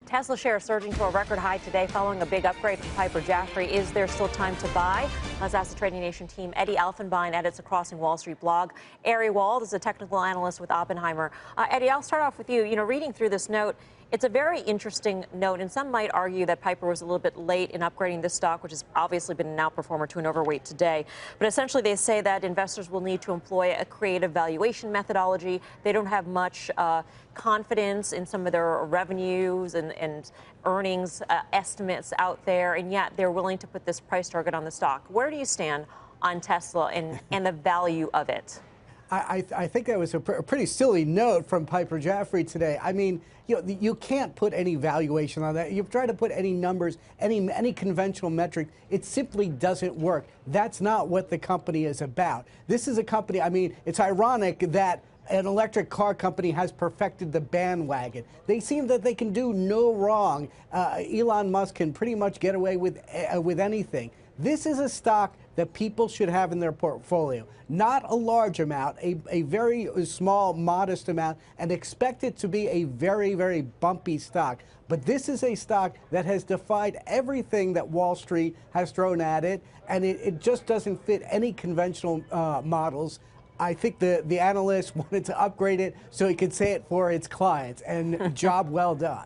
Tesla shares surging to a record high today following a big upgrade from Piper Jaffray. Is there still time to buy? Let's ask the Trading Nation team. Eddy Elfenbein edits a Crossing Wall Street blog. Ari Wald is a technical analyst with Oppenheimer. Eddy, I'll start off with you. Reading through this note, it's a very interesting note, and some might argue that Piper was a little bit late in upgrading this stock, which has obviously been an outperformer to an overweight today. But essentially, they say that investors will need to employ a creative valuation methodology. They don't have much confidence in some of their revenues and earnings estimates out there, and yet they're willing to put this price target on the stock. Where do you stand on Tesla and the value of it? I think that was a pretty silly note from Piper Jaffray today. I mean, you can't put any valuation on that. You try to put any numbers, any conventional metric, it simply doesn't work. That's not what the company is about. This is a company, I mean, it's ironic that an electric car company has perfected the bandwagon. They seem that they can do no wrong. Elon Musk can pretty much get away with anything. This is a stock that people should have in their portfolio. Not a large amount, a very small, modest amount, and expect it to be a very, very bumpy stock. But this is a stock that has defied everything that Wall Street has thrown at it, and it just doesn't fit any conventional models. I think the analyst wanted to upgrade it so he could say it for its clients, and job well done.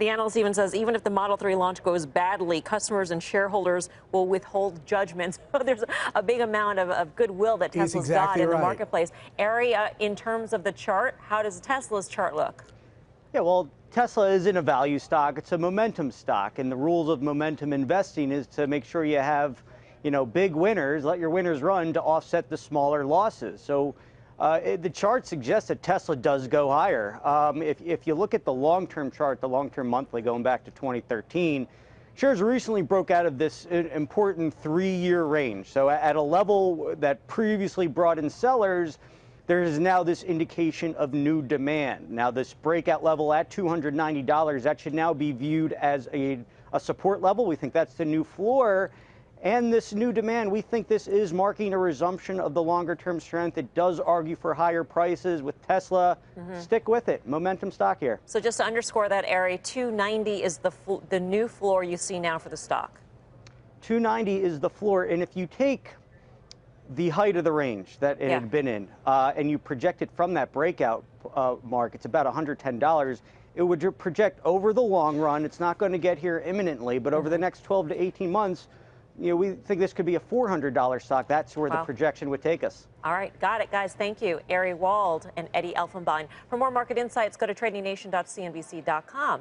The analyst even says even if the Model 3 launch goes badly, customers and shareholders will withhold judgment. So there's a big amount of goodwill that Tesla's got in the marketplace. Ari, in terms of the chart, how does Tesla's chart look? Yeah, well, Tesla isn't a value stock. It's a momentum stock. And the rules of momentum investing is to make sure you have big winners, let your winners run to offset the smaller losses. So the chart suggests that Tesla does go higher. If you look at the long-term chart, the long-term monthly going back to 2013, shares recently broke out of this important 3-year range. So at a level that previously brought in sellers, there is now this indication of new demand. Now this breakout level at $290, that should now be viewed as a support level. We think that's the new floor. And this new demand, we think this is marking a resumption of the longer-term strength. It does argue for higher prices with Tesla. Stick with it. Momentum stock here. So just to underscore that, Ari, 290 is the new floor you see now for the stock. 290 is the floor. And if you take the height of the range that it had been in and you project it from that breakout mark, it's about $110. It would project over the long run. It's not going to get here imminently, but over the next 12 to 18 months, we think this could be a $400 stock. That's where the projection would take us. All right, got it, guys. Thank you. Ari Wald and Eddy Elfenbein. For more market insights, go to tradingnation.cnbc.com.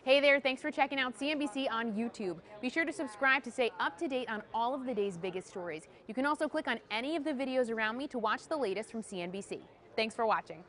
Hey there, thanks for checking out CNBC on YouTube. Be sure to subscribe to stay up to date on all of the day's biggest stories. You can also click on any of the videos around me to watch the latest from CNBC. Thanks for watching.